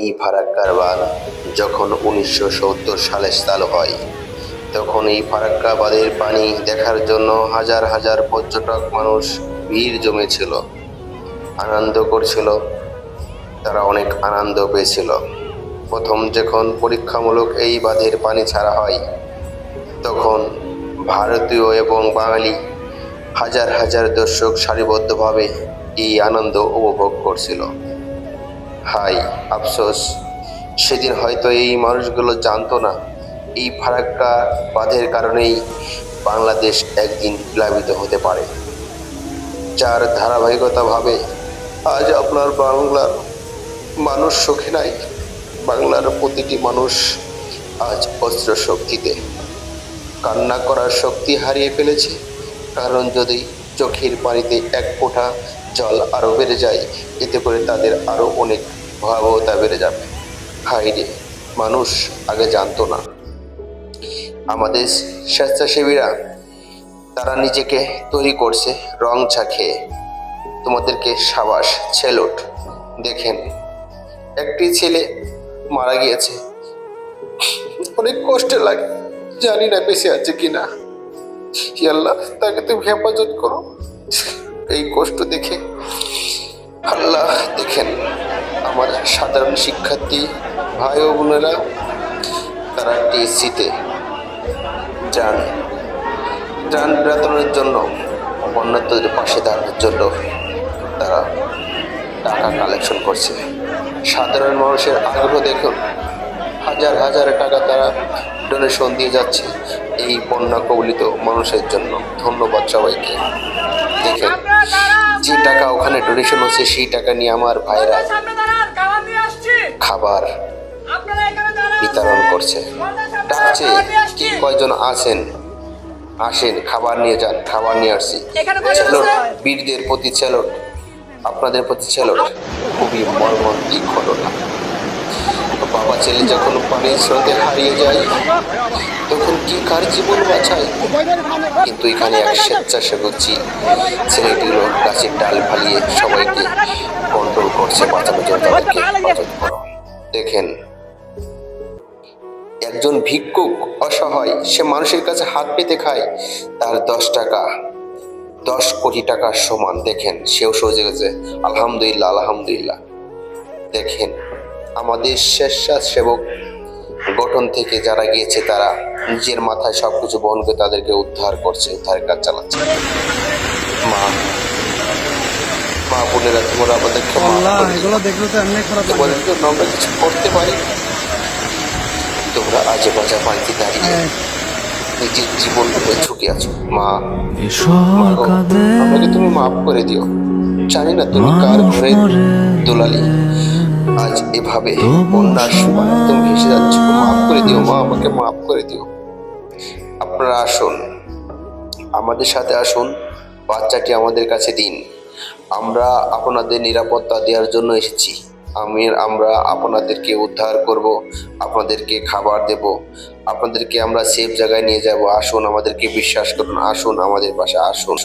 এই ফারাক্কার বাঁধ যখন 1970 সালে চালু হয়, তখন এই ফারাক্কা বাঁধের পানি দেখার জন্য হাজার হাজার পর্যটক মানুষ ভিড় জমেছিল, আনন্দ করছিল। তারা অনেক আনন্দ পেয়েছিল। প্রথম যখন পরীক্ষামূলক এই বাঁধের পানি ছাড়া হয়, তখন ভারতীয় এবং বাঙালি হাজার হাজার দর্শক সারিবদ্ধভাবে এই আনন্দ উপভোগ করছিল। হাই আফসোস, সেদিন হয়তো এই মানুষগুলো জানতো না এই ফারাক্কা বাঁধের কারণেই বাংলাদেশ একদিন প্লাবিত হতে পারে, যার ধারাবাহিকতাভাবে আজ আপনার বাংলার মানুষ সুখে নাই। বাংলার প্রতিটি মানুষ আজ অস্ত্র শক্তিতে কান্না করার শক্তি হারিয়ে ফেলেছে। কারণ যদি চোখের পানিতে এক ফোঁটা জল আরও বেড়ে যায়, এতে করে তাদের আরও অনেক ভয়াবহতা বেড়ে যাবে। হাইরে, মানুষ আগে জানতো না। আমাদের স্বেচ্ছাসেবীরা তারা নিজেকে তৈরি করছে রং চা খেয়ে। তোমাদেরকে সাবাস, সেলুট। দেখেন, একটি ছেলে মারা গিয়েছে, অনেক কষ্ট লাগে, জানি না বেঁচে আছে কিনা। আল্লাহ, তাকে তুমি হেফাজত করো। এই কষ্ট দেখে আল্লাহ, দেখেন আমার সাধারণ শিক্ষার্থী ভাই ও বোনেরা, তারা টিএসসিতে যান ত্রাণ বিতরণের জন্য, বন্যার্তদের পাশে দাঁড়ানোর জন্য তারা টাকা কালেকশন করছে। সাধারণ মানুষের আগ্রহ দেখুন, হাজার হাজার টাকা তারা ডোনেশন দিয়ে যাচ্ছে এই বন্যা কবলিত মানুষের জন্য। ধন্যবাদ সবাইকে। দেখেন, যে টাকা ওখানে ডোনেশন হচ্ছে, সেই টাকা নিয়ে আমার ভাইরা খাবার বিতরণ করছে। ডাকছে, কি কয়জন আছেন, আসেন খাবার নিয়ে যান। খাবার নিয়ে আসছি। ছেলট, বীরদের প্রতি ছেলট, আপনাদের প্রতি ছেলট। খুবই মর্মান্তিক ঘটনা। বাবা ছেলে যখন পানির স্রোতে হারিয়ে যায়, তখন কি কার জীবন বাঁচায়। কিন্তু এখানে এক স্বেচ্ছাসেবক ছেলেটিগুলো গাছের ডাল ফালিয়ে সবাইকে কন্ট্রোল করছে, বাঁচানোর জন্য তাদেরকে হেফাজত করো। দেখেন, একজন ভিক্ষুক অসহায়, সে মানুষের কাছে হাত পেতে খায়, তার 10 টাকা 10 কোটি টাকার সমান। দেখেন, সেও সহজে গেছে। আলহামদুলিল্লাহ, আলহামদুলিল্লাহ। দেখেন, আমাদের স্বেচ্ছাসেবক গঠন থেকে যারা গিয়েছে, তারা নিজের মাথায় সবকিছু বহন করে তাদেরকে উদ্ধার করছে, উদ্ধারের কাজ চালাচ্ছে। মা বোনেরা, তোমরা আমাদের তোমাদের জন্য আমরা কিছু করতে পারি। তোমরা আজে বাজে পানিতে দাঁড়িয়ে নিজের জীবন ঝুঁকে আছো। মা, আমাকে তুমি মাফ করে দিও। জানি না তুমি কার ঘরে দোলালি, আজ এভাবে বন্যার সময় তুমি ভেসে যাচ্ছ। মাফ করে দিও মা, আমাকে মাফ করে দিও। আপনারা আসুন, আমাদের সাথে আসুন, বাচ্চাটি আমাদের কাছে দিন। আমরা আপনাদের নিরাপত্তা দেওয়ার জন্য এসেছি। আমরা আপনাদেরকে উদ্ধার করব, আপনাদেরকে খাবার দেব, আপনাদেরকে আমরা সেফ জায়গায় নিয়ে যাব। আসুন, আমাদেরকে বিশ্বাস করুন, আসুন আমাদের পাশে আসুন।